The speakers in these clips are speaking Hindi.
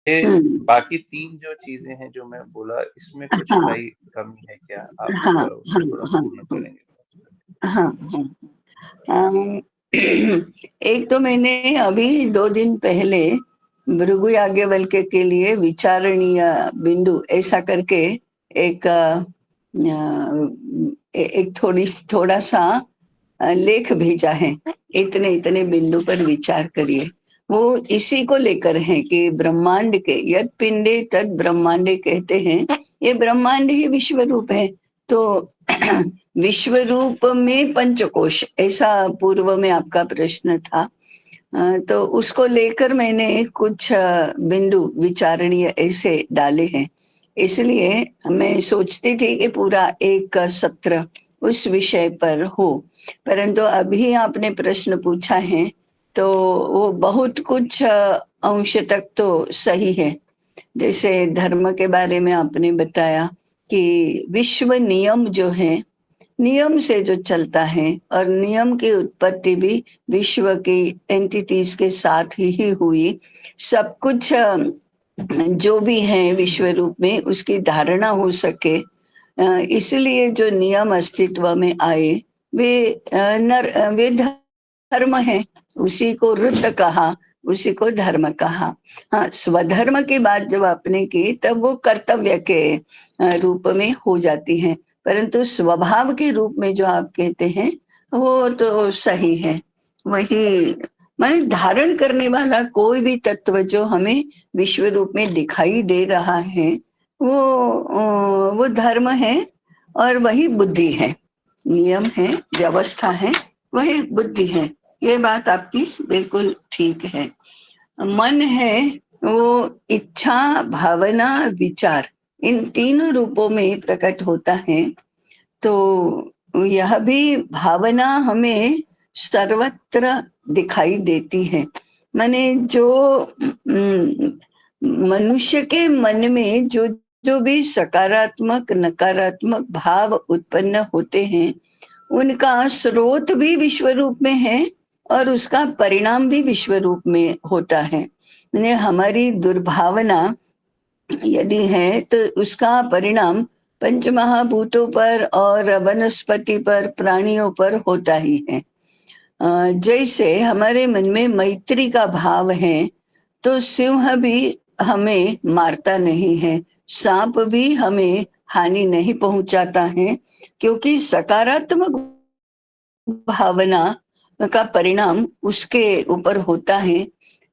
ये हम्म। बाकी 3 जो चीज़ें हैं जो मैं बोला, इसमें कुछ हाँ भाई कमी है क्या? आप हाँ हाँ उसको थोड़ा हाँ पूर्ण हाँ करेंगे? हाँ हाँ। अम, एक तो मैंने अभी 2 दिन पहले भृगु याज्ञवल्क्य के लिए विचारणीय बिंदु ऐसा करके एक एक थोड़ा सा लेख भेजा है। इतने इतने बिंदु पर विचार करिए। वो इसी को लेकर है कि ब्रह्मांड के यद पिंडे तद ब्रह्मांडे कहते हैं। ये ब्रह्मांड ही विश्व रूप है। तो विश्व रूप में पंचकोश ऐसा पूर्व में आपका प्रश्न था। तो उसको लेकर मैंने कुछ बिंदु विचारणीय ऐसे डाले हैं। इसलिए मैं सोचती थी कि पूरा एक सत्र उस विषय पर हो, परंतु अभी आपने प्रश्न पूछा है तो वो बहुत कुछ अंश तक तो सही है। जैसे धर्म के बारे में आपने बताया कि विश्व नियम जो है, नियम से जो चलता है, और नियम की उत्पत्ति भी विश्व की एंटिटीज के साथ ही हुई। सब कुछ जो भी है विश्व रूप में उसकी धारणा हो सके, इसलिए जो नियम अस्तित्व में आए वे वे धर्म है। उसी को रुद्र कहा, उसी को धर्म कहा। हाँ, स्वधर्म की बात जब आपने की तब वो कर्तव्य के रूप में हो जाती है, परंतु स्वभाव के रूप में जो आप कहते हैं वो तो सही है। वही माने धारण करने वाला कोई भी तत्व जो हमें विश्व रूप में दिखाई दे रहा है वो धर्म है, और वही बुद्धि है। नियम है, व्यवस्था है, वही बुद्धि है। ये बात आपकी बिल्कुल ठीक है। मन है वो इच्छा, भावना, विचार, इन तीनों रूपों में प्रकट होता है। तो यह भी भावना हमें सर्वत्र दिखाई देती है। माने जो मनुष्य के मन में जो जो भी सकारात्मक नकारात्मक भाव उत्पन्न होते हैं, उनका स्रोत भी विश्व रूप में है और उसका परिणाम भी विश्व रूप में होता है। माने हमारी दुर्भावना यदि है तो उसका परिणाम पंच महाभूतों पर और वनस्पति पर, प्राणियों पर होता ही है। जैसे हमारे मन में मैत्री का भाव है तो सिंह भी हमें मारता नहीं है, सांप भी हमें हानि नहीं पहुंचाता है, क्योंकि सकारात्मक भावना का परिणाम उसके ऊपर होता है।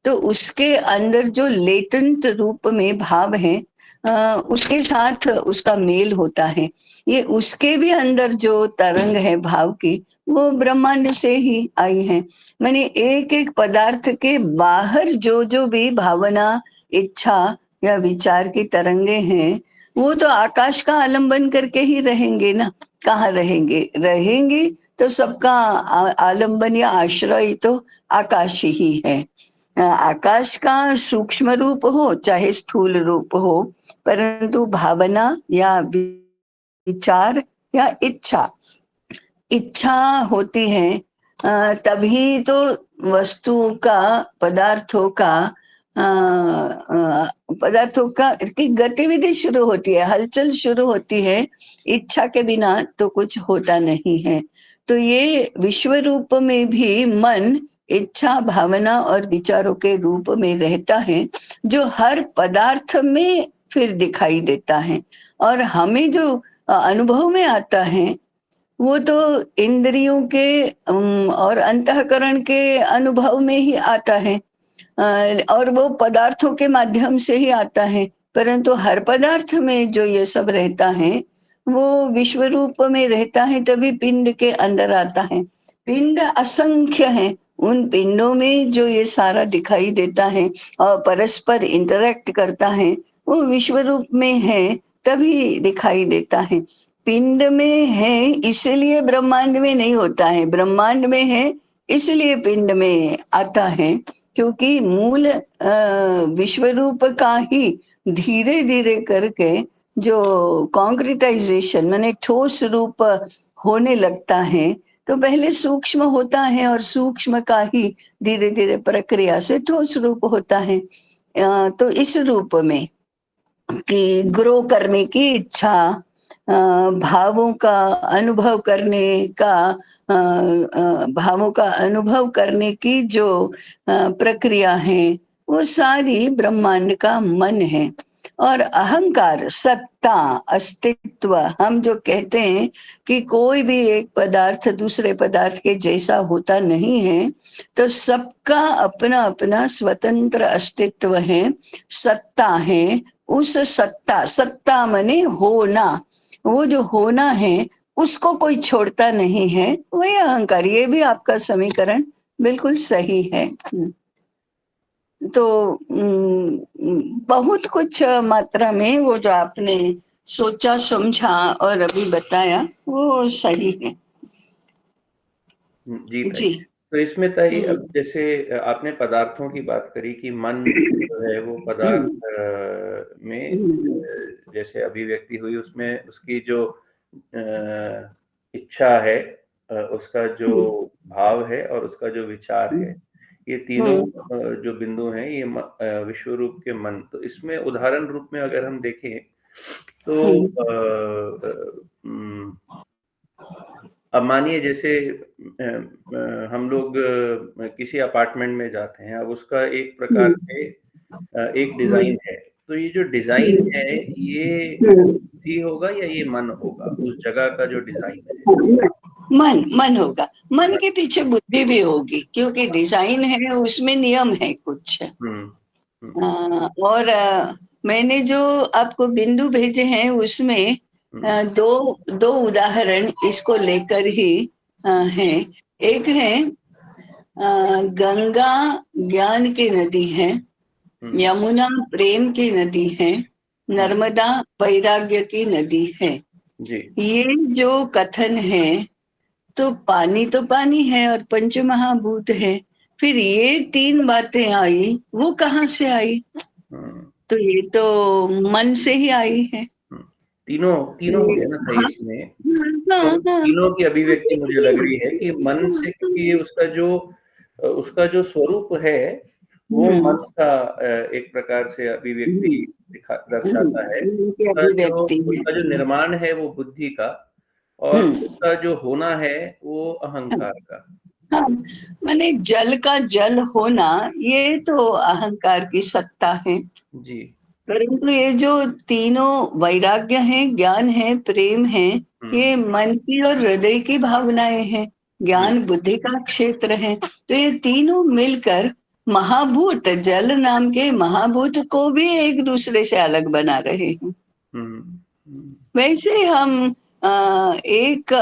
तो उसके अंदर जो लेटेंट रूप में भाव है, उसके साथ उसका मेल होता है। ये उसके भी अंदर जो तरंग है भाव की, वो ब्रह्मांड से ही आई है। मैंने एक एक पदार्थ के बाहर जो जो भी भावना, इच्छा या विचार की तरंगे हैं, वो तो आकाश का आलंबन करके ही रहेंगे ना। कहाँ रहेंगे? रहेंगे तो सबका आलंबन या आश्रय तो आकाश ही है। आकाश का सूक्ष्म रूप हो चाहे स्थूल रूप हो, परंतु भावना या विचार या इच्छा इच्छा होती है, तभी तो वस्तुओं का, पदार्थों का पदार्थों का की गतिविधि शुरू होती है, हलचल शुरू होती है। इच्छा के बिना तो कुछ होता नहीं है। तो ये विश्व रूप में भी मन इच्छा, भावना और विचारों के रूप में रहता है, जो हर पदार्थ में फिर दिखाई देता है। और हमें जो अनुभव में आता है वो तो इंद्रियों के और अंतःकरण के अनुभव में ही आता है। और वो पदार्थों के माध्यम से ही आता है, परंतु हर पदार्थ में जो ये सब रहता है वो विश्व रूप में रहता है, तभी पिंड के अंदर आता है। पिंड असंख्य है, उन पिंडों में जो ये सारा दिखाई देता है और परस्पर इंटरेक्ट करता है, वो विश्व रूप में है, तभी दिखाई देता है। पिंड में है इसलिए ब्रह्मांड में नहीं होता है, ब्रह्मांड में है इसलिए पिंड में आता है। क्योंकि मूल विश्व रूप का ही धीरे धीरे करके जो कॉन्क्रिटाइजेशन माने ठोस रूप होने लगता है, तो पहले सूक्ष्म होता है और सूक्ष्म का ही धीरे धीरे प्रक्रिया से ठोस रूप होता है। तो इस रूप में कि ग्रो करने की इच्छा, भावों का अनुभव करने का, भावों का अनुभव करने की जो प्रक्रिया है, वो सारी ब्रह्मांड का मन है। और अहंकार, सत्ता, अस्तित्व, हम जो कहते हैं कि कोई भी एक पदार्थ दूसरे पदार्थ के जैसा होता नहीं है, तो सबका अपना अपना स्वतंत्र अस्तित्व है, सत्ता है। उस सत्ता, सत्ता मने होना, वो जो होना है उसको कोई छोड़ता नहीं है, वही अहंकार। ये भी आपका समीकरण बिल्कुल सही है। तो बहुत कुछ मात्रा में वो जो आपने सोचा समझा और अभी बताया वो सही है। जी ताई। जी। तो इसमें ताई, हम्म, अब जैसे आपने पदार्थों की बात करी कि मन जो है वो पदार्थ हम्म, में हम्म, जैसे अभिव्यक्ति हुई, उसमें उसकी जो इच्छा है, उसका जो हम्म, भाव है और उसका जो विचार है, ये तीनों हम्म, जो बिंदु हैं, ये विश्व रूप के मन। तो इसमें उदाहरण रूप में अगर हम देखें तो हम्म, अब मानिए जैसे हम लोग किसी अपार्टमेंट में जाते हैं, अब उसका एक प्रकार हम्म, से एक हम्म, डिज़ाइन है। तो ये जो डिज़ाइन हम्म, है, ये हम्म, बुद्धि होगा या ये मन होगा? उस जगह का जो डिज़ाइन है? मन मन होगा। मन मन। के पीछे बुद्धि भी होगी, क्योंकि डिजाइन है उसमें नियम है कुछ। हुँ, हुँ, और मैंने जो आपको बिंदु भेजे हैं उसमें हुँ, दो दो उदाहरण इसको लेकर ही हैं। एक है गंगा ज्ञान की नदी है, हुँ, यमुना प्रेम की नदी है, हुँ, नर्मदा वैराग्य की नदी है। जी। ये जो कथन है, तो पानी है और पंच महाभूत है। फिर ये तीन बातें आई, वो कहाँ से आई? हुँ, तो ये तो मन से ही आई है। हुँ। तीनों तीनों हो ये- गए ना था हाँ, इसमें। तो हाँ, हाँ। तीनों की अभिव्यक्ति मुझे लग रही है कि मन से, क्योंकि ये उसका जो स्वरूप है, वो हम्म, मन का एक प्रकार से अभिव्यक्ति हम्म, दर्शाता है। की अभिव्यक्ति है। उसका जो निर्माण है वो बुद्धि का, और हम्म, उसका जो होना है वो अहंकार का। हाँ, माने जल का जल होना, ये तो अहंकार की सत्ता है। जी। परंतु ये जो तीनों वैराग्य है, ज्ञान है, प्रेम है, हुँ, ये मन की और हृदय की भावनाएं हैं। जी, ज्ञान बुद्धि का क्षेत्र है। तो ये तीनों मिलकर महाभूत, जल नाम के महाभूत को भी एक दूसरे से अलग बना रहे हैं। हुँ, हुँ, वैसे हम एक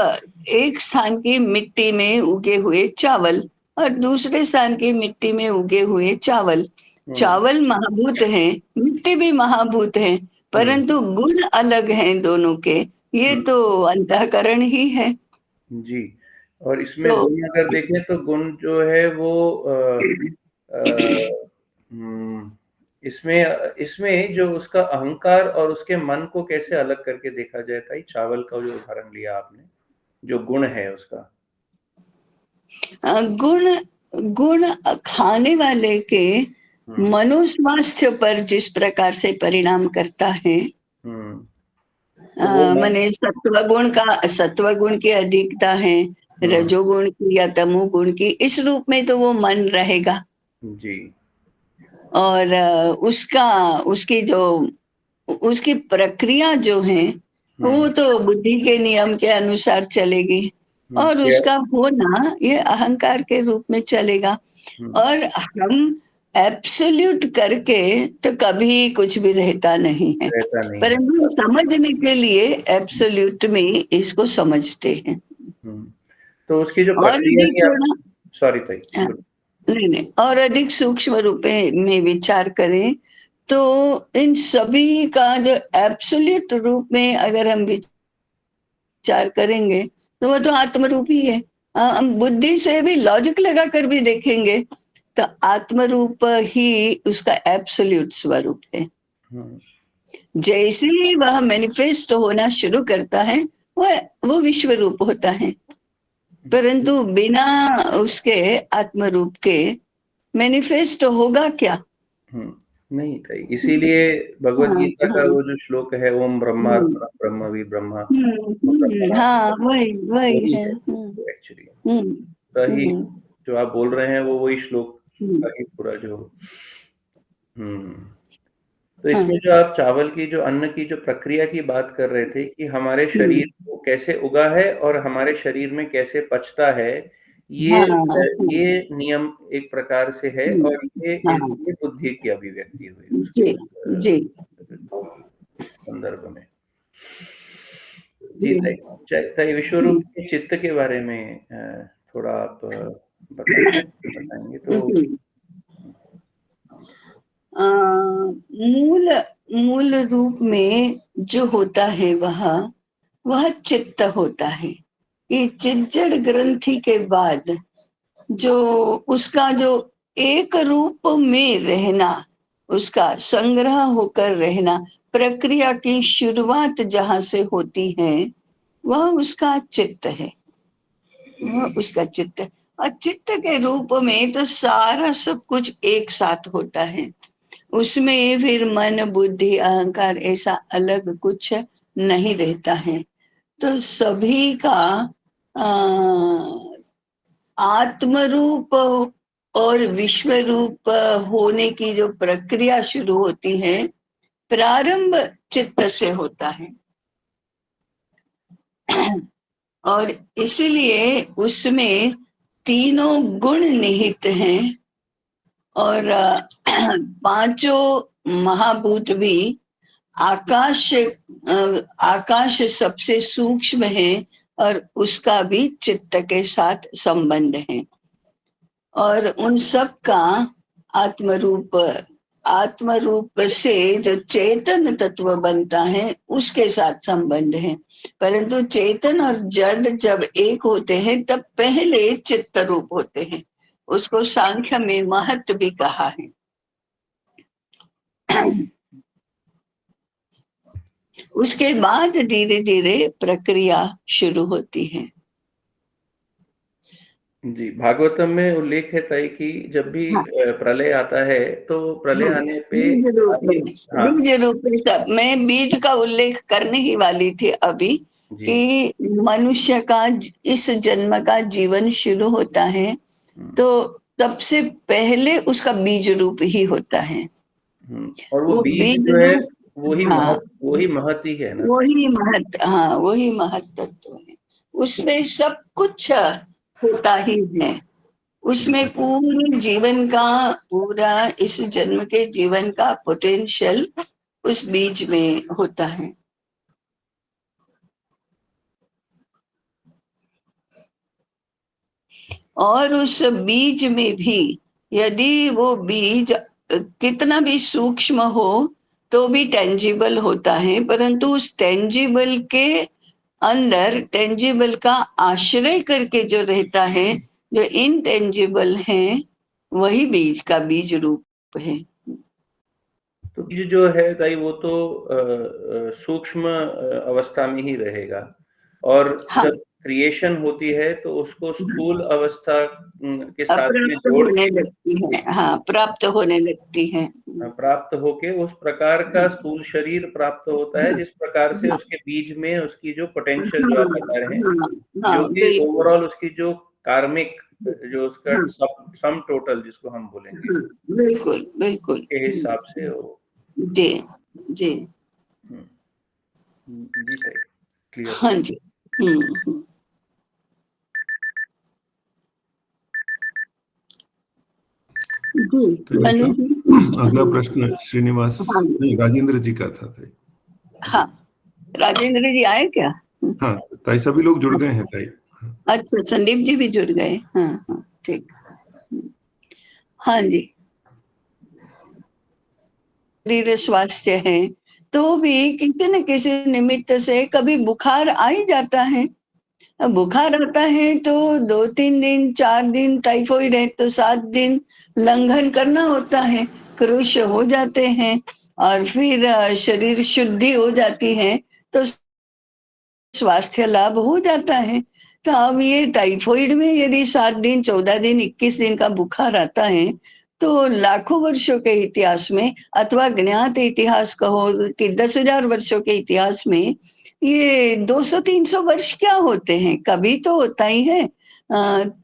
एक स्थान की मिट्टी में उगे हुए चावल और दूसरे स्थान की मिट्टी में उगे हुए चावल, हुँ, चावल महाभूत है, मिट्टी भी महाभूत है, हुँ, परंतु गुण अलग हैं दोनों के। ये हुँ, तो अंतःकरण ही है। जी। और इसमें तो गुण अगर देखें तो गुण जो है वो अ, हुँ, इसमें इसमें जो उसका अहंकार और उसके मन को कैसे अलग करके देखा जाए ताई? चावल का जो उदाहरण लिया आपने, जो गुण है उसका। गुण गुण खाने वाले के हुँ, मनोस्वास्थ्य पर जिस प्रकार से परिणाम करता है, हुँ, तो वो मन। माने सत्वगुण की अधिकता है, हुँ, रजोगुण की या तमोगुण की, इस रूप में तो वो मन रहेगा। जी। और उसका उसकी जो उसकी प्रक्रिया जो है, वो हुँ, तो बुद्धि के नियम के अनुसार चलेगी। हुँ, और क्या। उसका होना ये अहंकार के रूप में चलेगा। हुँ, और हम एब्सोल्यूट करके तो कभी कुछ भी रहता नहीं है, रहता नहीं है। परंतु समझने के लिए एब्सोल्यूट में इसको समझते हैं। हुँ, तो उसकी जो और प्रक्रिया अधिक की आप। थोड़ा, सॉरी ताई, हाँ, बोलिए। नहीं नहीं, और अधिक सूक्ष्म रूप में विचार करें, तो इन सभी का जो एब्सोल्यूट रूप में अगर हम विचार करेंगे, तो वो तो आत्म रूप ही है। हम बुद्धि से भी लॉजिक लगा कर भी देखेंगे, तो आत्म रूप ही उसका एब्सोल्यूट स्वरूप है। हुँ, जैसे ही वह मैनिफेस्ट होना शुरू करता है, वो विश्व रूप होता है। परंतु बिना उसके आत्म रूप के मैनिफेस्ट होगा क्या? हुँ। नहीं था, इसीलिए भगवद हाँ गीता का हाँ। वो जो श्लोक है, ओम ब्रह्मार्पणम हम्म ब्रह्म भी ब्रह्मा हाँ, ब्रह्मणास्पदम, वही वही वही है। है एक्चुअली। हम्म वही हम्म जो आप बोल रहे हैं, वो वही श्लोक हम्म, का ही पूरा जो तो इसमें हाँ जो आप चावल की जो अन्न की जो प्रक्रिया की बात कर रहे थे कि हमारे शरीर हम्म, को कैसे उगा है और हमारे शरीर में कैसे पचता है, हाँ ये नियम एक प्रकार से है हम्म, और हाँ ये बुद्धि की अभिव्यक्ति हुई जी उसके जी संदर्भ में। जी, जी। ताई विश्वरूप हम्म, के चित्त के बारे में थोड़ा आप बताएँगे तो हम्म। मूल मूल रूप में जो होता है वह चित्त होता है। ये चिज्जड़ ग्रंथि के बाद जो उसका जो एक रूप में रहना, उसका संग्रह होकर रहना, प्रक्रिया की शुरुआत जहां से होती है वह उसका चित्त है। वह उसका चित्त है। और चित्त के रूप में तो सारा सब कुछ एक साथ होता है। उसमें फिर मन बुद्धि अहंकार ऐसा अलग कुछ नहीं रहता है। तो सभी का आत्म रूप और विश्व रूप होने की जो प्रक्रिया शुरू होती है, प्रारंभ चित्त से होता है। और इसलिए उसमें तीनों गुण निहित हैं। और पांचों महाभूत भी आकाश सबसे सूक्ष्म है और उसका भी चित्त के साथ संबंध है। और उन सब का आत्मरूप आत्मरूप से जो चेतन तत्व बनता है उसके साथ संबंध है। परंतु चेतन और जड़ जब एक होते हैं तब पहले चित्त रूप होते हैं। उसको सांख्य में महत्व भी कहा है। उसके बाद धीरे धीरे प्रक्रिया शुरू होती है। जी, भागवतम में उल्लेख है ताई कि जब भी हाँ प्रलय आता है, तो प्रलय हाँ, आने पे बीज रूप में। हाँ, बीज रूप में सब, मैं बीज का उल्लेख करने ही वाली थी अभी जी। कि मनुष्य का इस जन्म का जीवन शुरू होता है हुँ, तो सबसे पहले उसका बीज रूप ही होता है। और वो वो बीज बीज जो है, रूप, हाँ वही महत ही है ना ताई? वही महत्व, हाँ वही महत्व है। उसमें सब कुछ होता ही है। उसमें पूरे जीवन का, पूरा इस जन्म के जीवन का पोटेंशियल उस बीज में होता है। और उस बीज में भी यदि वो बीज कितना भी सूक्ष्म हो तो भी टेंजिबल होता है, परंतु उस टेंजिबल के अंदर टेंजिबल का आश्रय करके जो रहता है, जो इनटेंजिबल है, वही बीज का बीज रूप है। तो बीज जो है ताई वो तो सूक्ष्म अवस्था में ही रहेगा और हाँ, जब क्रिएशन होती है तो उसको स्थूल अवस्था के साथ में प्राप्त जोड़ होने के लगती है। हाँ, प्राप्त होने लगती है। प्राप्त होके उस प्रकार का स्थूल शरीर प्राप्त होता है, हाँ जिस प्रकार से हाँ उसके बीज में उसकी जो पोटेंशियल जो आप हाँ बता रहे हैं, हाँ जो हाँ, कि बिल्कुल। ओवरऑल उसकी जो कार्मिक जो उसका हाँ सम टोटल जिसको हम बोलेंगे, हाँ, बिल्कुल बिल्कुल। के हिसाब से वो जी जी। हुँ, जी ताई, क्लियर हाँ हुआ। जी। हम्म। जी। तो अनु जी। अगला प्रश्न श्रीनिवास, हाँ नहीं, राजेंद्र जी का था ताई। हाँ, राजेंद्र जी आए क्या? हाँ ताई, सभी लोग जुड़ गए हैं ताई। अच्छा, संदीप जी भी जुड़ गए। हाँ हाँ, ठीक। हाँ जी। शरीर स्वास्थ्य है तो भी किसी न किसी निमित्त से कभी बुखार आ ही जाता है। अब बुखार आता है तो 2-3 दिन, 4 दिन, टाइफाइड है तो 7 दिन लंघन करना होता है। क्रुश हो जाते हैं और फिर शरीर शुद्धि हो जाती है तो स्वास्थ्य लाभ हो जाता है। तो अब ये टाइफाइड में यदि 7 दिन, 14 दिन, 21 दिन का बुखार आता है तो लाखों वर्षों के इतिहास में अथवा ज्ञात इतिहास कहो कि 10,000 वर्षों के इतिहास में ये 200-300 वर्ष क्या होते हैं, कभी तो होता ही है।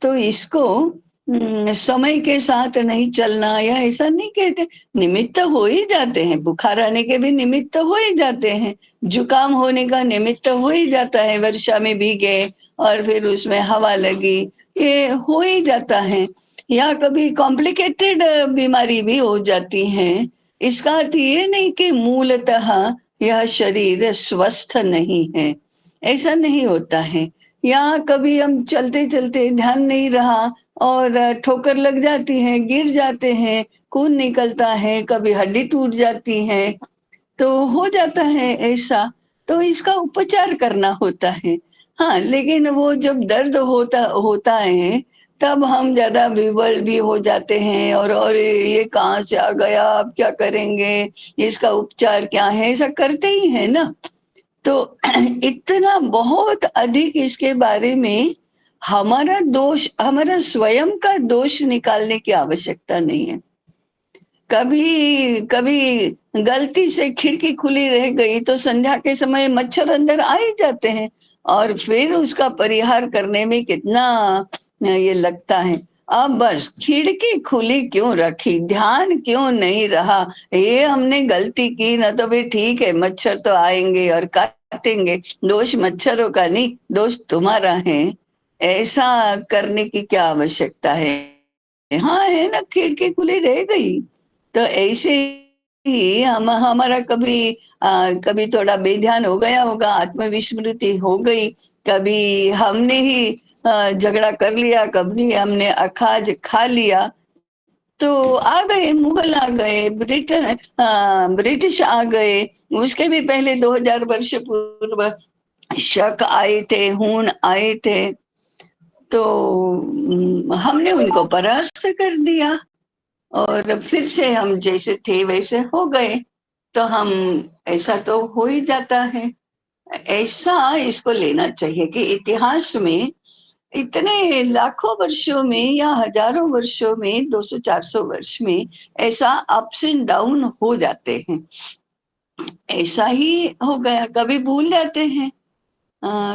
तो इसको समय के साथ नहीं चलना या ऐसा नहीं कहते, निमित्त हो ही जाते हैं, बुखार आने के भी निमित्त हो ही जाते हैं, जुकाम होने का निमित्त हो ही जाता है, वर्षा में भीगे और फिर उसमें हवा लगी, ये हो ही जाता है। या कभी कॉम्प्लिकेटेड बीमारी भी हो जाती है। इसका अर्थ ये नहीं कि मूलतः यह शरीर स्वस्थ नहीं है, ऐसा नहीं होता है। या कभी हम चलते चलते ध्यान नहीं रहा और ठोकर लग जाती है, गिर जाते हैं, खून निकलता है, कभी हड्डी टूट जाती है, तो हो जाता है ऐसा, तो इसका उपचार करना होता है। हाँ, लेकिन वो जब दर्द होता होता है तब हम ज्यादा विवल भी हो जाते हैं और ये कहाँ से आ गया, अब क्या करेंगे, इसका उपचार क्या है, ऐसा करते ही है ना। तो इतना बहुत अधिक इसके बारे में हमारा दोष, हमारा स्वयं का दोष निकालने की आवश्यकता नहीं है। कभी कभी गलती से खिड़की खुली रह गई तो संध्या के समय मच्छर अंदर आ ही जाते हैं और फिर उसका परिहार करने में कितना ये लगता है। अब बस खिड़की खुली क्यों रखी, ध्यान क्यों नहीं रहा, ये हमने गलती की ना, तो फिर ठीक है, मच्छर तो आएंगे और काटेंगे, दोष मच्छरों का नहीं, दोष तुम्हारा है, ऐसा करने की क्या आवश्यकता है। हाँ है ना, खिड़की खुली रह गई तो ऐसे ही हम हमारा कभी थोड़ा बेध्यान हो गया होगा, आत्मविस्मृति हो गई, कभी हमने ही झगड़ा कर लिया, कभी हमने अखाज खा लिया, तो आ गए मुगल, आ गए ब्रिटिश आ गए, उसके भी पहले 2000 वर्ष पूर्व शक आए थे, हूण आए थे, तो हमने उनको परास्त कर दिया और फिर से हम जैसे थे वैसे हो गए। तो हम, ऐसा तो हो ही जाता है। ऐसा इसको लेना चाहिए कि इतिहास में इतने लाखों वर्षों में या हजारों वर्षों में, 200-400 वर्ष में ऐसा अप्स एंड डाउन हो जाते हैं। ऐसा ही हो गया, कभी भूल जाते हैं,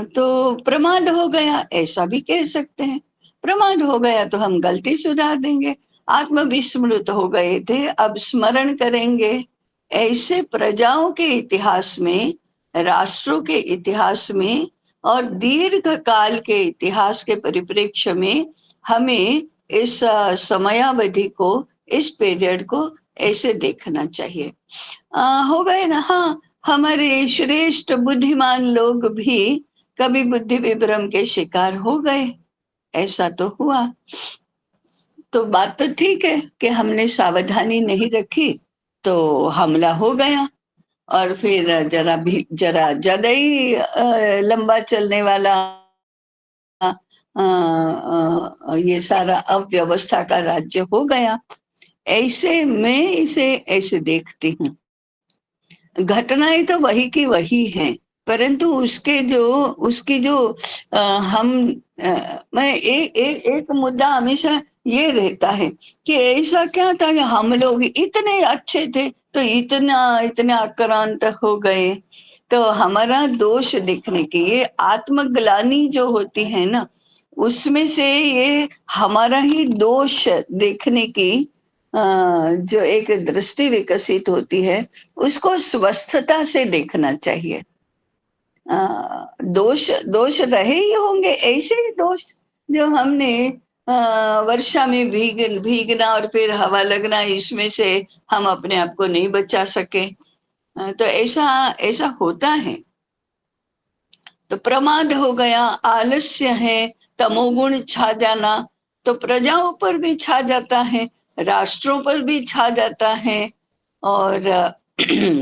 तो प्रमाद हो गया, ऐसा भी कह सकते हैं। प्रमाद हो गया तो हम गलती सुधार देंगे, आत्मविस्मृत हो गए थे, अब स्मरण करेंगे। ऐसे प्रजाओं के इतिहास में, राष्ट्रों के इतिहास में और दीर्घ काल के इतिहास के परिप्रेक्ष्य में हमें इस समयावधि को, इस पीरियड को ऐसे देखना चाहिए। हो गए ना। हाँ, हमारे श्रेष्ठ बुद्धिमान लोग भी कभी बुद्धि विभ्रम के शिकार हो गए, ऐसा तो हुआ। तो बात तो ठीक है कि हमने सावधानी नहीं रखी तो हमला हो गया और फिर जरा ज्यादा ही लंबा चलने वाला ये सारा अव्यवस्था का राज्य हो गया। ऐसे मैं इसे ऐसे देखती हूँ, घटनाएं तो वही की वही हैं, परंतु उसकी जो मैं एक मुद्दा हमेशा ये रहता है कि ऐसा क्या था कि हम लोग इतने अच्छे थे तो इतना आक्रांत हो गए। तो हमारा दोष दिखने की, ये आत्मग्लानि जो होती है ना, उसमें से ये हमारा ही दोष देखने की जो एक दृष्टि विकसित होती है, उसको स्वस्थता से देखना चाहिए। दोष रहे ही होंगे, ऐसे ही दोष जो हमने वर्षा में भीगना और फिर हवा लगना, इसमें से हम अपने आप को नहीं बचा सके, तो ऐसा होता है। तो प्रमाद हो गया, आलस्य है, तमोगुण छा जाना, तो प्रजाओं पर भी छा जाता है, राष्ट्रों पर भी छा जाता है और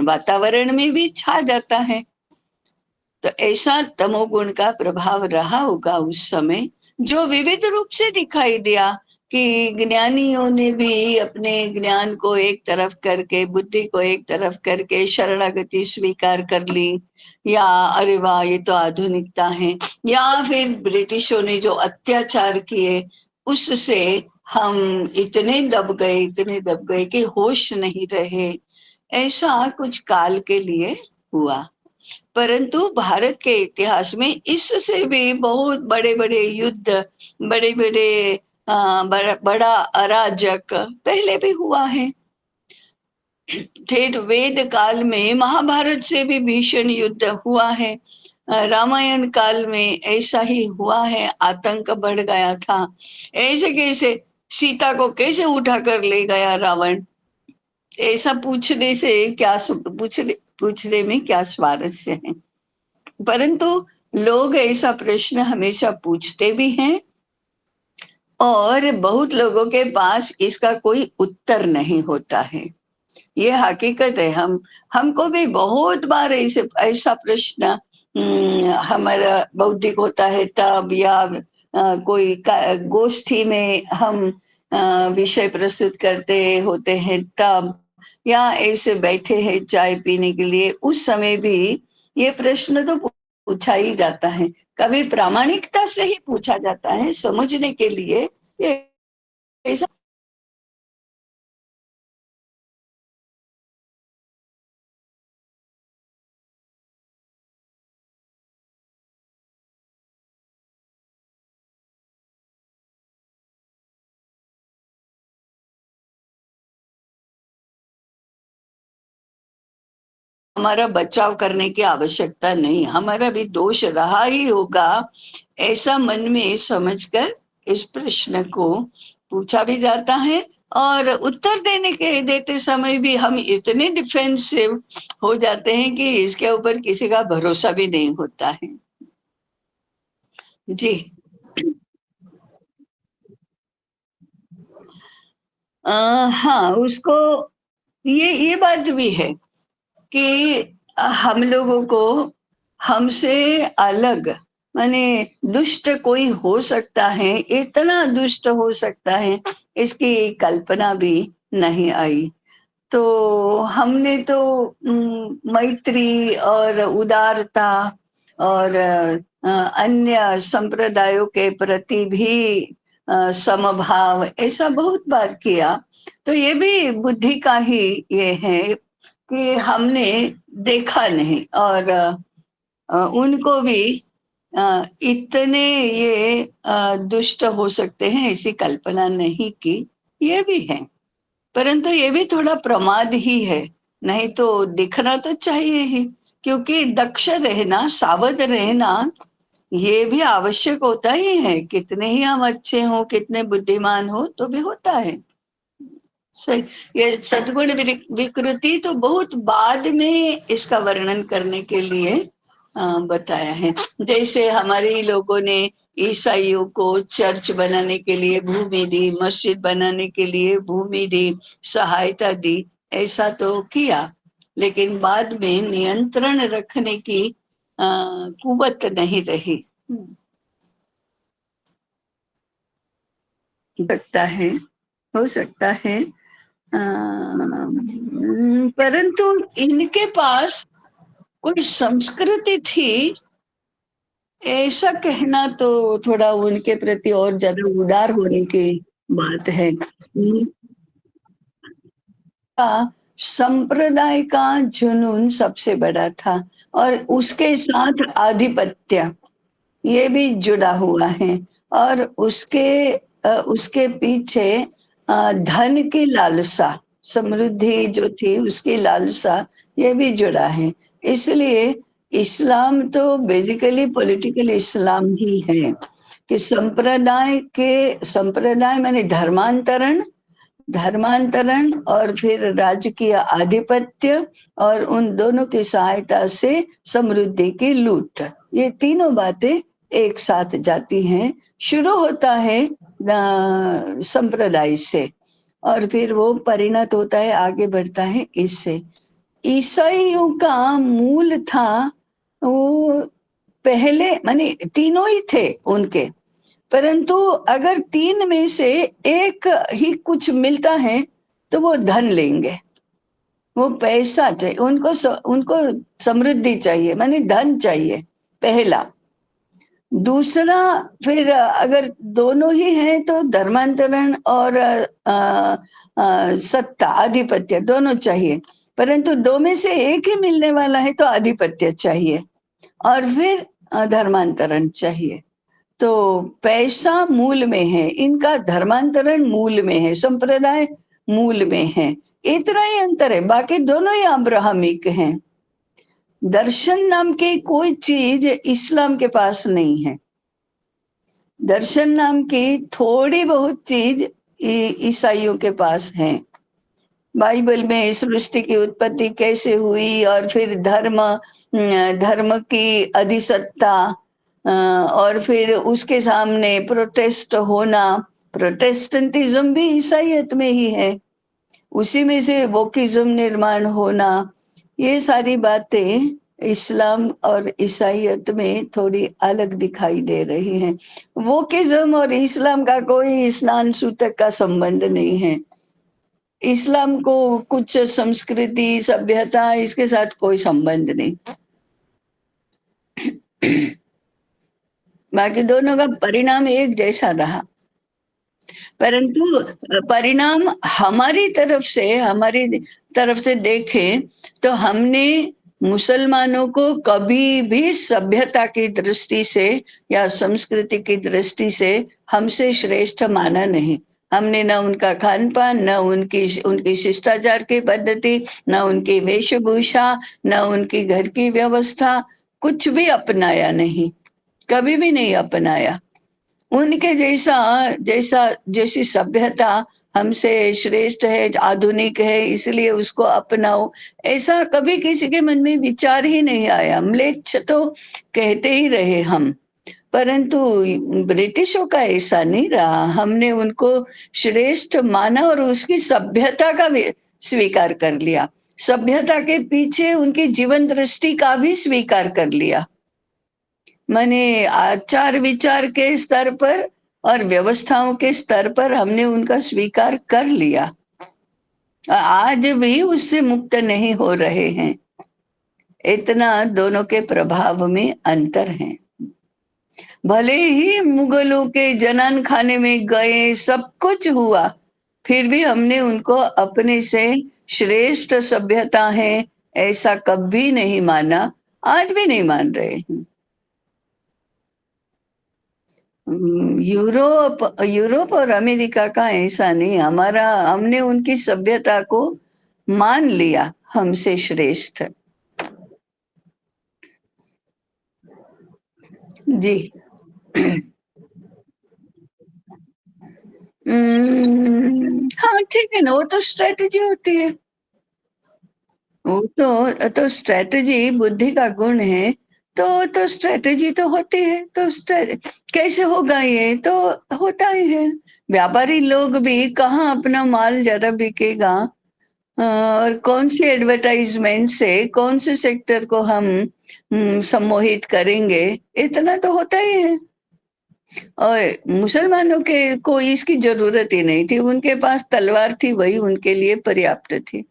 वातावरण में भी छा जाता है। तो ऐसा तमोगुण का प्रभाव रहा होगा उस समय, जो विविध रूप से दिखाई दिया कि ज्ञानियों ने भी अपने ज्ञान को एक तरफ करके, बुद्धि को एक तरफ करके शरणागति स्वीकार कर ली, या अरे वाह ये तो आधुनिकता है, या फिर ब्रिटिशों ने जो अत्याचार किए उससे हम इतने दब गए कि होश नहीं रहे, ऐसा कुछ काल के लिए हुआ। परंतु भारत के इतिहास में इससे भी बहुत बड़े बड़े युद्ध, बड़े बड़े बड़ा अराजक पहले भी हुआ है। फिर वेद काल में महाभारत से भी भीषण युद्ध हुआ है। रामायण काल में ऐसा ही हुआ है, आतंक बढ़ गया था। ऐसे कैसे सीता को कैसे उठा कर ले गया रावण, ऐसा पूछने से क्या पूछने में क्या स्वारस्य है। परंतु लोग ऐसा प्रश्न हमेशा पूछते भी हैं और बहुत लोगों के पास इसका कोई उत्तर नहीं होता है। ये हकीकत है। हमको भी बहुत बार ऐसा प्रश्न हमारा बौद्धिक होता है तब, या कोई गोष्ठी में हम विषय प्रस्तुत करते होते हैं तब, या ऐसे बैठे हैं चाय पीने के लिए, उस समय भी ये प्रश्न तो पूछा ही जाता है। कभी प्रामाणिकता से ही पूछा जाता है, समझने के लिए। ये ऐसा हमारा बचाव करने की आवश्यकता नहीं, हमारा भी दोष रहा ही होगा, ऐसा मन में समझकर इस प्रश्न को पूछा भी जाता है। और उत्तर देते समय भी हम इतने डिफेंसिव हो जाते हैं कि इसके ऊपर किसी का भरोसा भी नहीं होता है। जी। हाँ, उसको ये बात भी है कि हम लोगों को हमसे अलग, माने दुष्ट कोई हो सकता है, इतना दुष्ट हो सकता है, इसकी कल्पना भी नहीं आई। तो हमने तो मैत्री और उदारता और अन्य संप्रदायों के प्रति भी समभाव ऐसा बहुत बार किया। तो ये भी बुद्धि का ही ये है कि हमने देखा नहीं और उनको भी इतने ये दुष्ट हो सकते हैं ऐसी कल्पना नहीं की, ये भी है। परंतु ये भी थोड़ा प्रमाद ही है, नहीं तो दिखना तो चाहिए ही, क्योंकि दक्ष रहना, सावध रहना ये भी आवश्यक होता ही है। कितने ही हम अच्छे हों, कितने बुद्धिमान हो, तो भी होता है। सही। ये सद्गुण विकृति तो बहुत बाद में इसका वर्णन करने के लिए बताया है। जैसे हमारे ही लोगों ने ईसाइयों को चर्च बनाने के लिए भूमि दी, मस्जिद बनाने के लिए भूमि दी, सहायता दी, ऐसा तो किया, लेकिन बाद में नियंत्रण रखने की कुवत नहीं रही। हो सकता है परंतु इनके पास कोई संस्कृति थी, ऐसा कहना तो थोड़ा उनके प्रति और ज्यादा उदार होने की बात है। संप्रदाय का जुनून सबसे बड़ा था और उसके साथ आधिपत्य ये भी जुड़ा हुआ है, और उसके पीछे धन की लालसा, समृद्धि जो थी उसकी लालसा, ये भी जुड़ा है। इसलिए इस्लाम तो बेसिकली पॉलिटिकल इस्लाम ही है कि संप्रदाय माने धर्मांतरण और फिर राजकीय आधिपत्य और उन दोनों की सहायता से समृद्धि की लूट, ये तीनों बातें एक साथ जाती हैं। शुरू होता है संप्रदाय से और फिर वो परिणत होता है, आगे बढ़ता है इससे। ईसाइयों का मूल था वो पहले, माने तीनों ही थे उनके, परंतु अगर तीन में से एक ही कुछ मिलता है तो वो धन लेंगे, वो पैसा चाहिए उनको समृद्धि चाहिए, माने धन चाहिए पहला। दूसरा, फिर अगर दोनों ही हैं तो धर्मांतरण और सत्ता, आधिपत्य दोनों चाहिए, परंतु दो में से एक ही मिलने वाला है तो आधिपत्य चाहिए और फिर धर्मांतरण चाहिए। तो पैसा मूल में है, इनका धर्मांतरण मूल में है, संप्रदाय मूल में है, इतना ही अंतर है, बाकी दोनों ही अब्राहमिक हैं। दर्शन नाम की कोई चीज इस्लाम के पास नहीं है। दर्शन नाम की थोड़ी बहुत चीज ईसाइयों के पास है। बाइबल में सृष्टि की उत्पत्ति कैसे हुई और फिर धर्म की अधिसत्ता, और फिर उसके सामने प्रोटेस्ट होना, प्रोटेस्टेंटिज्म भी ईसाइयत में ही है, उसी में से वोकिज्म निर्माण होना, ये सारी बातें इस्लाम और ईसाइयत में थोड़ी अलग दिखाई दे रही हैं। वोकिज्म और इस्लाम का कोई स्नान सूतक का संबंध नहीं है। इस्लाम को कुछ संस्कृति, सभ्यता, इसके साथ कोई संबंध नहीं। बाकी दोनों का परिणाम एक जैसा रहा, परंतु परिणाम हमारी तरफ से देखें तो हमने मुसलमानों को कभी भी सभ्यता की दृष्टि से या संस्कृति की दृष्टि से हमसे श्रेष्ठ माना नहीं। हमने न उनका खान पान, न उनकी शिष्टाचार की पद्धति, न उनकी वेशभूषा, न उनकी घर की व्यवस्था, कुछ भी अपनाया नहीं, कभी भी नहीं अपनाया। उनके जैसी सभ्यता हमसे श्रेष्ठ है, आधुनिक है, इसलिए उसको अपनाओ, ऐसा कभी किसी के मन में विचार ही नहीं आया। म्लेच्छ तो कहते ही रहे हम, परंतु ब्रिटिशों का ऐसा नहीं रहा। हमने उनको श्रेष्ठ माना और उसकी सभ्यता का भी स्वीकार कर लिया, सभ्यता के पीछे उनकी जीवन दृष्टि का भी स्वीकार कर लिया। माने आचार विचार के स्तर पर और व्यवस्थाओं के स्तर पर हमने उनका स्वीकार कर लिया, आज भी उससे मुक्त नहीं हो रहे हैं। इतना दोनों के प्रभाव में अंतर है। भले ही मुगलों के जनान खाने में गए, सब कुछ हुआ, फिर भी हमने उनको अपने से श्रेष्ठ सभ्यता है ऐसा कभी नहीं माना, आज भी नहीं मान रहे हैं। यूरोप और अमेरिका का ऐसा नहीं, हमने उनकी सभ्यता को मान लिया हमसे श्रेष्ठ। जी। हाँ ठीक है ना, वो तो स्ट्रेटजी होती है, वो तो स्ट्रेटजी बुद्धि का गुण है, तो स्ट्रेटजी तो होती है। तो कैसे होगा, ये तो होता ही है। व्यापारी लोग भी कहाँ अपना माल ज्यादा बिकेगा और कौन सी एडवर्टाइजमेंट से कौन से सेक्टर को हम सम्मोहित करेंगे, इतना तो होता ही है। और मुसलमानों को इसकी जरूरत ही नहीं थी, उनके पास तलवार थी, वही उनके लिए पर्याप्त थी।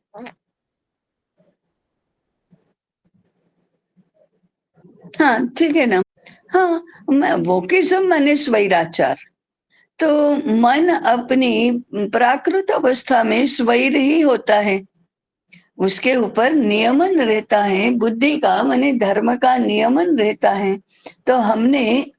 हाँ ठीक है ना। हाँ, वोकिज्म माने स्वैराचार, तो मन अपनी प्राकृत अवस्था में स्वैर ही होता है, उसके ऊपर नियमन रहता है, बुद्धि का माने धर्म का नियमन रहता है। तो हमने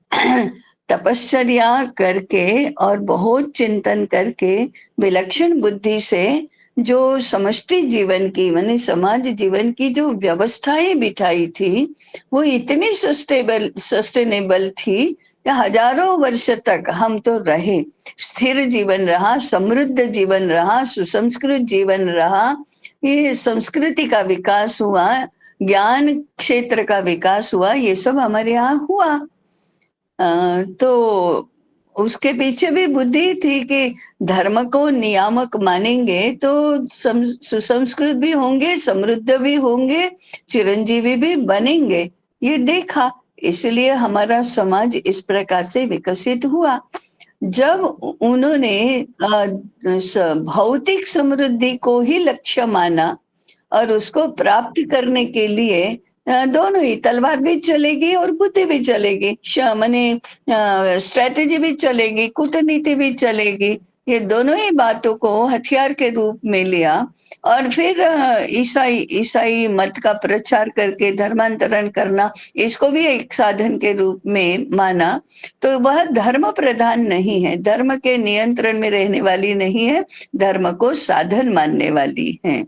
तपश्चर्या करके और बहुत चिंतन करके विलक्षण बुद्धि से जो समष्टि जीवन की माने समाज जीवन की जो व्यवस्थाएं बिठाई थी, वो इतनी सस्टेनेबल थी कि हजारों वर्ष तक हम तो रहे, स्थिर जीवन रहा, समृद्ध जीवन रहा, सुसंस्कृत जीवन रहा। ये संस्कृति का विकास हुआ, ज्ञान क्षेत्र का विकास हुआ, ये सब हमारे यहाँ हुआ। तो उसके पीछे भी बुद्धि थी कि धर्म को नियामक मानेंगे तो सुसंस्कृत भी होंगे, समृद्ध भी होंगे, चिरंजीवी भी बनेंगे। ये देखा, इसलिए हमारा समाज इस प्रकार से विकसित हुआ। जब उन्होंने भौतिक समृद्धि को ही लक्ष्य माना और उसको प्राप्त करने के लिए दोनों ही, तलवार भी चलेगी और बुद्धि भी चलेगी, माने स्ट्रेटेजी भी चलेगी, कूटनीति भी चलेगी। ये दोनों ही बातों को हथियार के रूप में लिया और फिर ईसाई मत का प्रचार करके धर्मांतरण करना, इसको भी एक साधन के रूप में माना। तो वह धर्म प्रधान नहीं है, धर्म के नियंत्रण में रहने वाली नहीं है, धर्म को साधन मानने वाली है।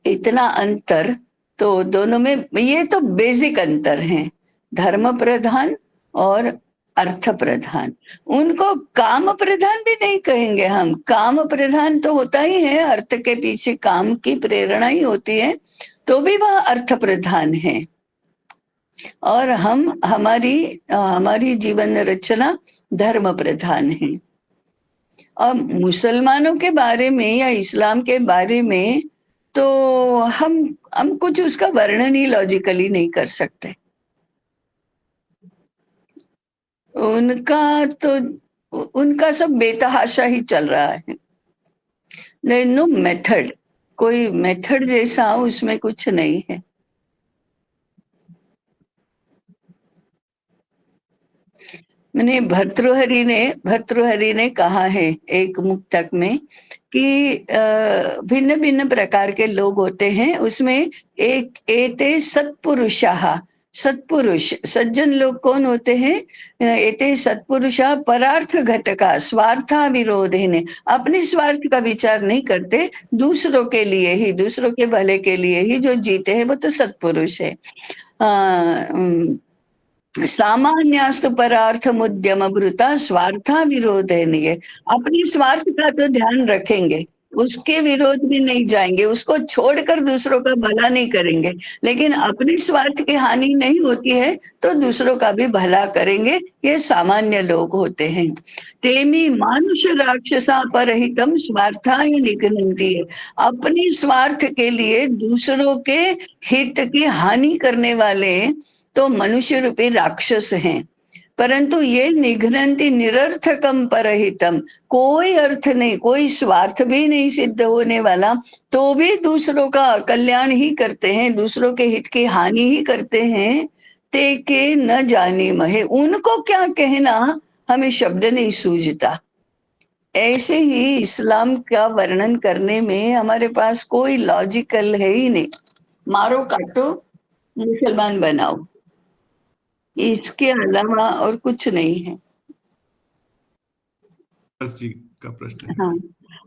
इतना अंतर तो दोनों में, ये तो बेसिक अंतर है, धर्म प्रधान और अर्थ प्रधान। उनको काम प्रधान भी नहीं कहेंगे हम, काम प्रधान तो होता ही है, अर्थ के पीछे काम की प्रेरणा ही होती है, तो भी वह अर्थ प्रधान है। और हम हमारी जीवन रचना धर्म प्रधान है। और मुसलमानों के बारे में या इस्लाम के बारे में तो हम कुछ उसका वर्णन ही लॉजिकली नहीं कर सकते। उनका सब बेतहाशा ही चल रहा है, नो मेथड, कोई मेथड जैसा उसमें कुछ नहीं है। मैंने भर्तृहरि ने कहा है एक मुक्तक में कि भिन्न भिन्न प्रकार के लोग होते हैं, उसमें एक एते सत्पुरुषाः, सत्पुरुष सज्जन लोग कौन होते हैं? एते सत्पुरुषा परार्थ घटका स्वार्था विरोधेने, अपने स्वार्थ का विचार नहीं करते, दूसरों के लिए ही, दूसरों के भले के लिए ही जो जीते हैं वो तो सत्पुरुष है। सामान्यास्तु परार्थ मुद्यम भृता स्वार्था विरोधेने, अपनी स्वार्थ का तो ध्यान रखेंगे, उसके विरोध भी नहीं जाएंगे, उसको छोड़कर दूसरों का भला नहीं करेंगे, लेकिन अपनी स्वार्थ की हानि नहीं होती है तो दूसरों का भी भला करेंगे। ये सामान्य लोग होते हैं। तेमी मानुष राक्षसा परहितम स्वार्थाय निघ्नन्ति, अपनी स्वार्थ के लिए दूसरों के हित की हानि करने वाले तो मनुष्य रूपी राक्षस हैं। परंतु ये निघ्नन्ति निरर्थकम परहितम, कोई अर्थ नहीं, कोई स्वार्थ भी नहीं सिद्ध होने वाला, तो भी दूसरों का कल्याण ही करते हैं, दूसरों के हित की हानि ही करते हैं। ते के न जाने महे, उनको क्या कहना, हमें शब्द नहीं सूझता। ऐसे ही इस्लाम का वर्णन करने में हमारे पास कोई लॉजिकल है ही नहीं, मारो काटो मुसलमान बनाओ, इसके अलावा और कुछ नहीं है। जी का प्रश्न है।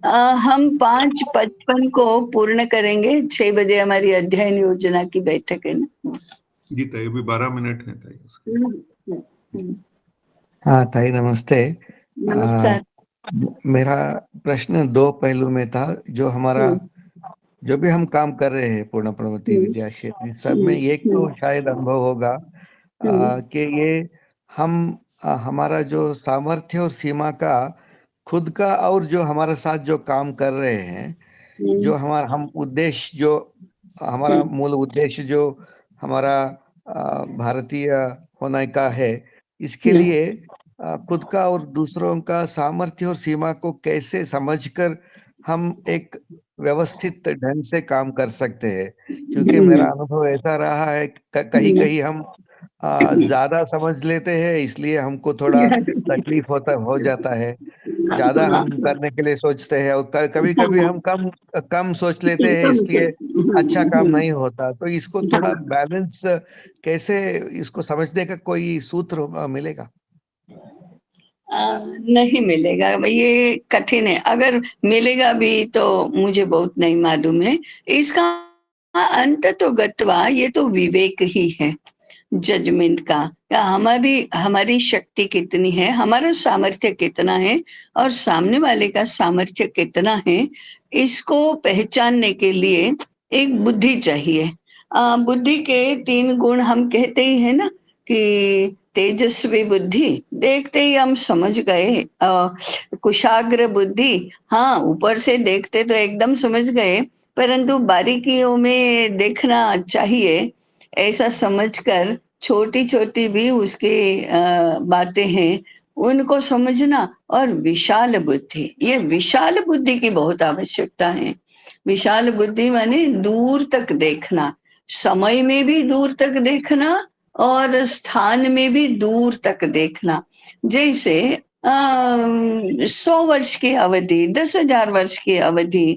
हाँ, हम 5:55 को पूर्ण करेंगे, 6 बजे हमारी अध्ययन योजना की बैठक है ना जी ताई, अभी 12 मिनट है ताई उसके। हाँ ताई नमस्ते। नमस्कार। मेरा प्रश्न 2 पहलू में था। जो हमारा जो भी हम काम कर रहे हैं पूर्ण प्रवृत्ति विद्या क्षेत्र, सब में एक तो शायद अनुभव होगा कि ये हमारा जो सामर्थ्य और सीमा का खुद का और जो हमारे साथ जो काम कर रहे हैं, जो हम उद्देश्य, जो हमारा मूल उद्देश्य जो हमारा भारतीय होने का है, इसके लिए खुद का और दूसरों का सामर्थ्य और सीमा को कैसे समझकर हम एक व्यवस्थित ढंग से काम कर सकते हैं। क्योंकि मेरा अनुभव ऐसा रहा है कहीं कहीं हम ज्यादा समझ लेते हैं, इसलिए हमको थोड़ा तकलीफ हो जाता है, ज्यादा हम करने के लिए सोचते हैं, और कभी कभी हम कम सोच लेते हैं, इसलिए अच्छा काम नहीं होता। तो इसको थोड़ा बैलेंस कैसे, इसको समझने का कोई सूत्र मिलेगा? नहीं मिलेगा, ये कठिन है, अगर मिलेगा भी तो मुझे बहुत नहीं मालूम है। इसका अंत तो गत्वा ये तो विवेक ही है, जजमेंट का, या हमारी शक्ति कितनी है, हमारा सामर्थ्य कितना है और सामने वाले का सामर्थ्य कितना है, इसको पहचानने के लिए एक बुद्धि चाहिए। बुद्धि के 3 गुण हम कहते ही है ना, कि तेजस्वी बुद्धि, देखते ही हम समझ गए, कुशाग्र बुद्धि, हाँ ऊपर से देखते तो एकदम समझ गए, परंतु बारीकियों में देखना चाहिए, ऐसा समझकर छोटी छोटी भी उसके बातें हैं उनको समझना। और विशाल बुद्धि, ये विशाल बुद्धि की बहुत आवश्यकता है। विशाल बुद्धि माने दूर तक देखना, समय में भी दूर तक देखना और स्थान में भी दूर तक देखना। जैसे 100 वर्ष की अवधि, 10,000 वर्ष की अवधि,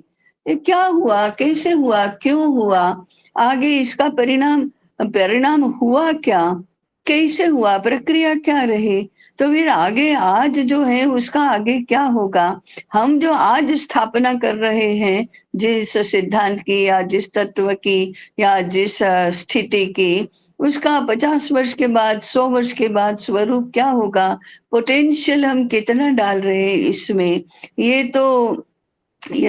ये क्या हुआ, कैसे हुआ, क्यों हुआ, आगे इसका परिणाम परिणाम हुआ क्या, कैसे हुआ, प्रक्रिया क्या रही, तो फिर आगे आज जो है उसका आगे क्या होगा। हम जो आज स्थापना कर रहे हैं जिस सिद्धांत की या जिस तत्व की या जिस स्थिति की, उसका 50 वर्ष के बाद, 100 वर्ष के बाद स्वरूप क्या होगा, पोटेंशियल हम कितना डाल रहे हैं इसमें, ये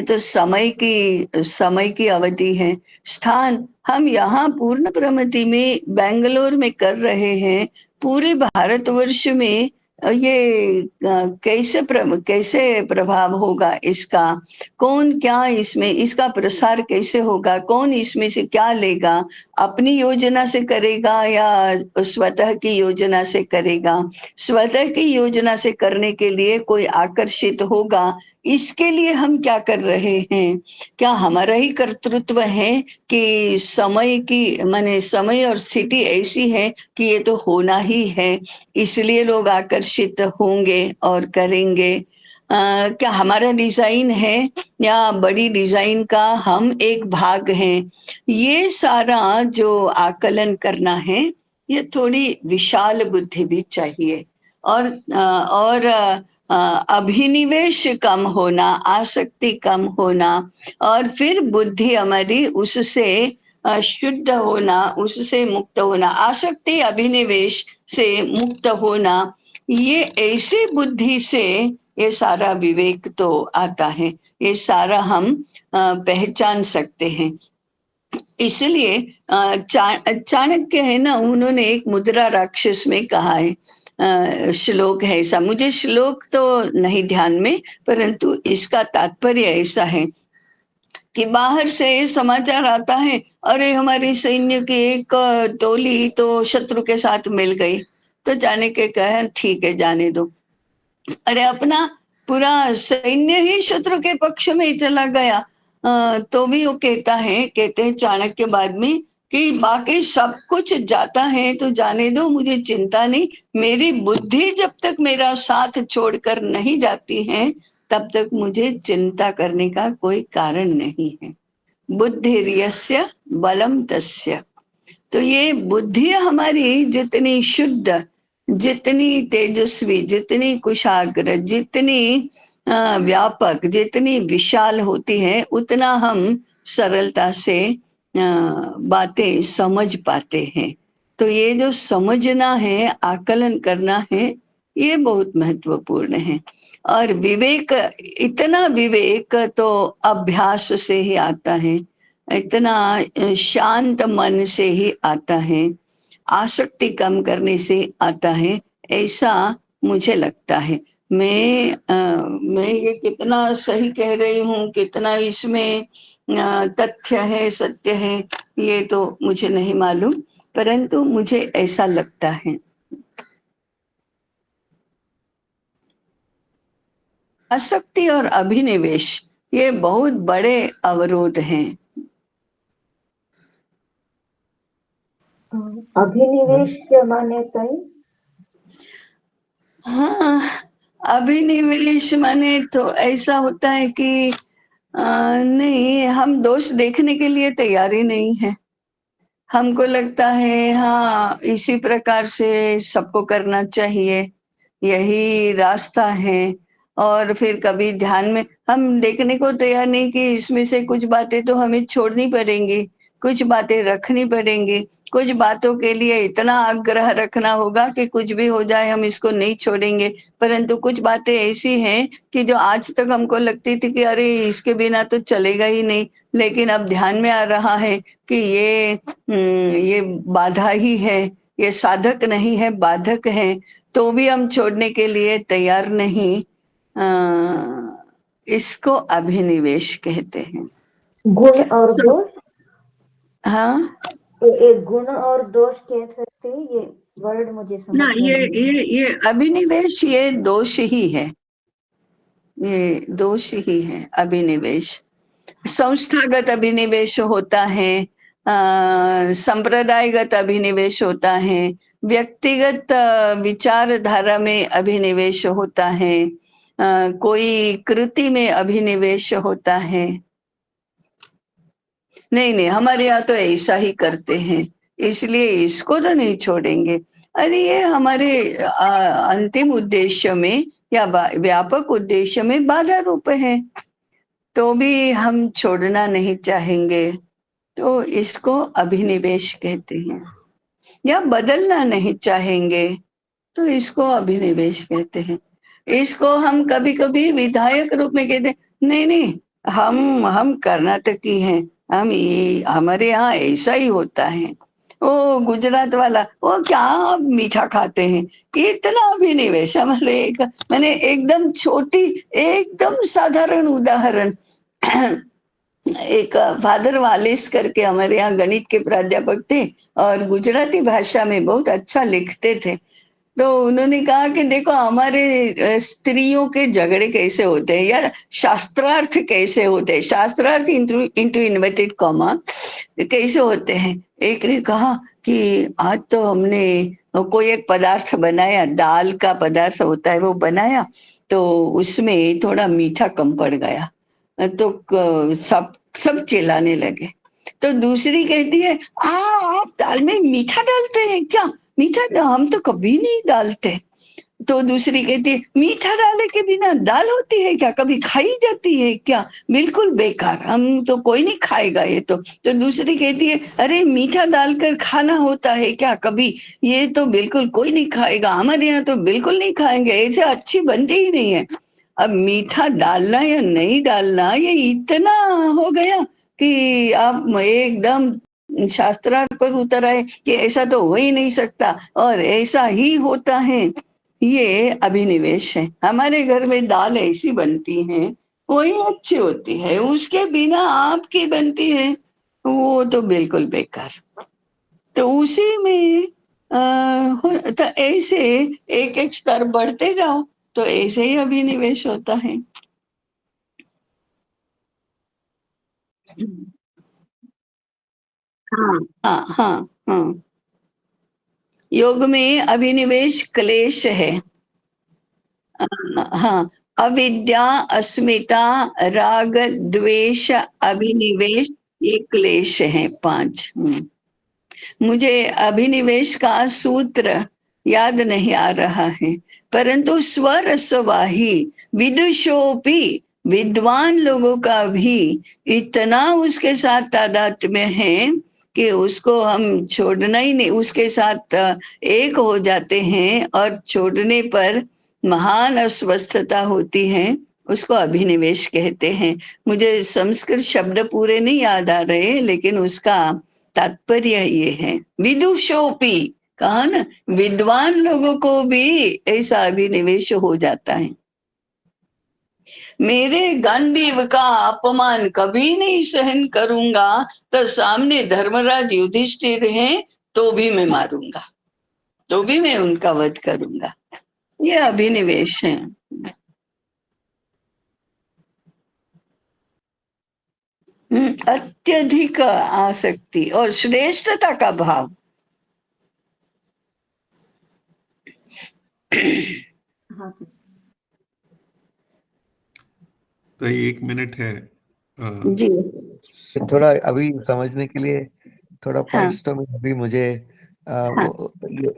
तो समय की अवधि है। स्थान हम यहाँ पूर्ण प्रमिति में बेंगलोर में कर रहे हैं, पूरे भारतवर्ष में ये कैसे प्रभाव होगा इसका, कौन क्या इसमें इसका प्रसार कैसे होगा, कौन इसमें से क्या लेगा, अपनी योजना से करेगा या स्वतः की योजना से करेगा। स्वतः की योजना से करने के लिए कोई आकर्षित होगा, इसके लिए हम क्या कर रहे हैं, क्या हमारा ही कर्तृत्व है कि समय और स्थिति ऐसी है कि ये तो होना ही है, इसलिए लोग आकर्षित होंगे और करेंगे। क्या हमारा डिजाइन है या बड़ी डिजाइन का हम एक भाग हैं, ये सारा जो आकलन करना है, ये थोड़ी विशाल बुद्धि भी चाहिए। और अभिनिवेश कम होना, आसक्ति कम होना, और फिर बुद्धि हमारी उससे शुद्ध होना, उससे मुक्त होना, आसक्ति अभिनिवेश से मुक्त होना, ये ऐसी बुद्धि से ये सारा विवेक तो आता है, ये सारा हम पहचान सकते हैं। इसलिए चाणक्य है ना, उन्होंने एक मुद्रा राक्षस में कहा है, श्लोक है ऐसा, मुझे श्लोक तो नहीं ध्यान में, परंतु इसका तात्पर्य ऐसा है कि बाहर से समाचार आता है, अरे हमारी सैन्य की एक टोली तो शत्रु के साथ मिल गई, तो जाने के कहे ठीक है जाने दो। अरे अपना पूरा सैन्य ही शत्रु के पक्ष में चला गया, तो भी वो कहते हैं चाणक्य बाद में कि बाकी सब कुछ जाता है तो जाने दो, मुझे चिंता नहीं, मेरी बुद्धि जब तक मेरा साथ छोड़कर नहीं जाती है तब तक मुझे चिंता करने का कोई कारण नहीं है। बुद्धिर्यस्य बलम तस्य। तो ये बुद्धि हमारी जितनी शुद्ध, जितनी तेजस्वी, जितनी कुशाग्र, जितनी व्यापक, जितनी विशाल होती है, उतना हम सरलता से बातें समझ पाते हैं। तो ये जो समझना है, आकलन करना है, ये बहुत महत्वपूर्ण है। और विवेक, इतना विवेक तो अभ्यास से ही आता है, इतना शांत मन से ही आता है, आसक्ति कम करने से आता है, ऐसा मुझे लगता है। मैं ये कितना सही कह रही हूँ, कितना इसमें तथ्य है, सत्य है, ये तो मुझे नहीं मालूम, परंतु मुझे ऐसा लगता है। आसक्ति और अभिनिवेश ये बहुत बड़े अवरोध हैं। अभिनिवेश माने कई? हाँ, अभिनिवेश माने तो ऐसा होता है कि नहीं, हम दोष देखने के लिए तैयार ही नहीं है। हमको लगता है हाँ इसी प्रकार से सबको करना चाहिए, यही रास्ता है, और फिर कभी ध्यान में हम देखने को तैयार नहीं कि इसमें से कुछ बातें तो हमें छोड़नी पड़ेंगी, कुछ बातें रखनी पड़ेंगी, कुछ बातों के लिए इतना आग्रह रखना होगा कि कुछ भी हो जाए हम इसको नहीं छोड़ेंगे। परंतु कुछ बातें ऐसी हैं कि जो आज तक हमको लगती थी कि अरे इसके बिना तो चलेगा ही नहीं, लेकिन अब ध्यान में आ रहा है कि ये बाधा ही है, ये साधक नहीं है, बाधक है, तो भी हम छोड़ने के लिए तैयार नहीं। इसको अभिनिवेश कहते हैं। गुण और दोष? हाँ, एक गुण और दोष कह सकते हैं, ये वर्ड मुझे समझ ना, में नहीं। ये अभिनिवेश ये दोष ही है, ये दोष ही है अभिनिवेश। संस्थागत अभिनिवेश होता है, संप्रदायगत अभिनिवेश होता है, व्यक्तिगत विचारधारा में अभिनिवेश होता है, कोई कृति में अभिनिवेश होता है। नहीं नहीं, हमारे यहाँ तो ऐसा ही करते हैं, इसलिए इसको तो नहीं छोड़ेंगे। अरे ये हमारे अंतिम उद्देश्य में या व्यापक उद्देश्य में बाधा रूप है, तो भी हम छोड़ना नहीं चाहेंगे, तो इसको अभिनिवेश कहते हैं। या बदलना नहीं चाहेंगे तो इसको अभिनिवेश कहते हैं। इसको हम कभी कभी विधायक रूप में कहते हैं, नहीं नहीं, हम कर्नाटकी हैं, हम ये हमारे यहाँ ऐसा ही होता है। वो गुजरात वाला, वो क्या मीठा खाते हैं, इतना अभिनिवेश। हमारे मैंने एकदम छोटी, एकदम साधारण उदाहरण, एक फादर वालिस करके हमारे यहाँ गणित के प्राध्यापक थे और गुजराती भाषा में बहुत अच्छा लिखते थे। तो उन्होंने कहा कि देखो हमारे स्त्रियों के झगड़े कैसे होते हैं या शास्त्रार्थ कैसे होते हैं, शास्त्रार्थ इंटू इन्वर्टेड कॉमा कैसे होते हैं। एक ने कहा कि आज तो हमने कोई एक पदार्थ बनाया, दाल का पदार्थ होता है वो बनाया, तो उसमें थोड़ा मीठा कम पड़ गया, तो सब चिल्लाने लगे। तो दूसरी कहती है, आप दाल में मीठा डालते हैं क्या? मीठा हम तो कभी नहीं डालते। तो दूसरी कहती है, मीठा डाले के बिना दाल होती है क्या? कभी खाई जाती है क्या? बिल्कुल बेकार, हम तो कोई नहीं खाएगा ये तो दूसरी कहती है, अरे मीठा डालकर खाना होता है क्या कभी? ये तो बिल्कुल कोई नहीं खाएगा, हमारे यहाँ तो बिल्कुल नहीं खाएंगे, ऐसे अच्छी बनती ही नहीं है। अब मीठा डालना या नहीं डालना ये इतना हो गया कि आप एकदम शास्त्रार्थ पर उतर आए कि ऐसा तो हो ही नहीं सकता और ऐसा ही होता है। ये अभिनिवेश है। हमारे घर में दाल ऐसी बनती है, वही अच्छी होती है, उसके बिना आपकी बनती है वो तो बिल्कुल बेकार। तो उसी में तो ऐसे एक एक स्तर बढ़ते जाओ तो ऐसे ही अभिनिवेश होता है। हाँ हाँ हाँ, योग में अभिनिवेश क्लेश है। हाँ, अविद्या, अस्मिता, राग, द्वेष, अभिनिवेश, ये क्लेश है 5। मुझे अभिनिवेश का सूत्र याद नहीं आ रहा है, परंतु स्वरसवाही विदुषोपि, विद्वान लोगों का भी इतना उसके साथ तादात्म्य है कि उसको हम छोड़ना ही नहीं, उसके साथ एक हो जाते हैं और छोड़ने पर महान अस्वस्थता होती है, उसको अभिनिवेश कहते हैं। मुझे संस्कृत शब्द पूरे नहीं याद आ रहे, लेकिन उसका तात्पर्य ये है। विदुषोपि कहा ना, विद्वान लोगों को भी ऐसा अभिनिवेश हो जाता है। मेरे गांडीव का अपमान कभी नहीं सहन करूंगा, तो सामने धर्मराज युधिष्ठिर हैं तो भी मैं मारूंगा, तो भी मैं उनका वध करूंगा। ये अभिनिवेश है। अत्यधिक आसक्ति और श्रेष्ठता का भाव। हाँ तो 1 मिनट है। जी थोड़ा अभी समझने के लिए थोड़ा हाँ पॉइंट्स तो अभी मुझे हाँ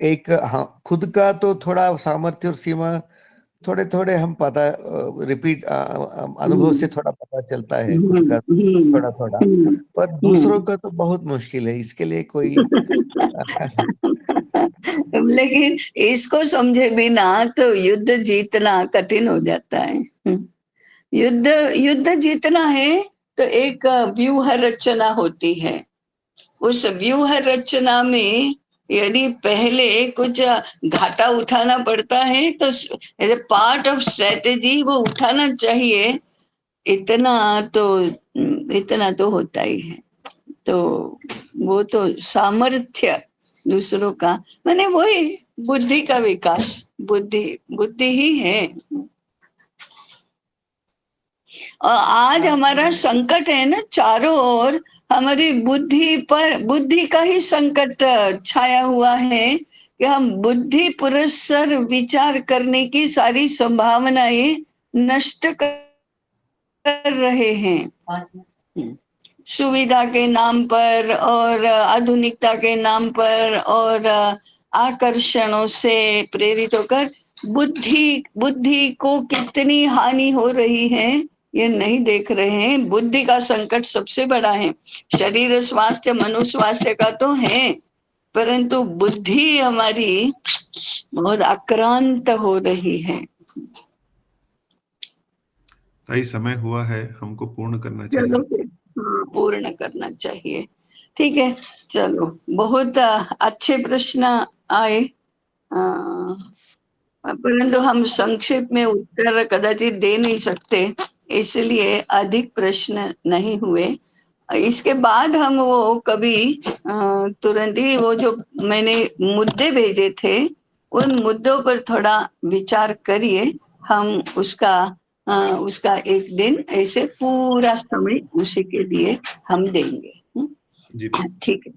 एक, हाँ, खुद का तो थोड़ा सामर्थ्य और सीमा थोड़े थोड़े हम पता, रिपीट अनुभव से थोड़ा पता चलता है खुद का थोड़ा थोड़ा, पर दूसरों का तो बहुत मुश्किल है, इसके लिए कोई लेकिन इसको समझे बिना तो युद्ध जीतना कठिन हो जाता है। युद्ध जीतना है तो एक व्यूह रचना होती है। उस व्यूह रचना में यदि पहले कुछ घाटा उठाना पड़ता है तो as a part of strategy वो उठाना चाहिए। इतना तो होता ही है। तो वो तो सामर्थ्य दूसरों का, माने वही बुद्धि का विकास, बुद्धि ही है। और आज हमारा संकट है ना, चारों ओर हमारी बुद्धि का ही संकट छाया हुआ है कि हम बुद्धि पुरस्सर विचार करने की सारी संभावनाएं नष्ट कर रहे हैं सुविधा के नाम पर और आधुनिकता के नाम पर और आकर्षणों से प्रेरित होकर बुद्धि को कितनी हानि हो रही है ये नहीं देख रहे हैं। बुद्धि का संकट सबसे बड़ा है। शरीर स्वास्थ्य मनो स्वास्थ्य का तो है, परंतु बुद्धि हमारी बहुत आक्रांत हो रही है। ताई समय हुआ है, हमको पूर्ण करना चलो चाहिए। पूर्ण करना चाहिए। ठीक है, चलो बहुत अच्छे प्रश्न आए, परंतु हम संक्षेप में उत्तर कदाचित दे नहीं सकते, इसलिए अधिक प्रश्न नहीं हुए। इसके बाद हम वो कभी तुरंत ही वो जो मैंने मुद्दे भेजे थे उन मुद्दों पर थोड़ा विचार करिए। हम उसका एक दिन ऐसे पूरा समय उसी के लिए हम देंगे। जी ठीक है।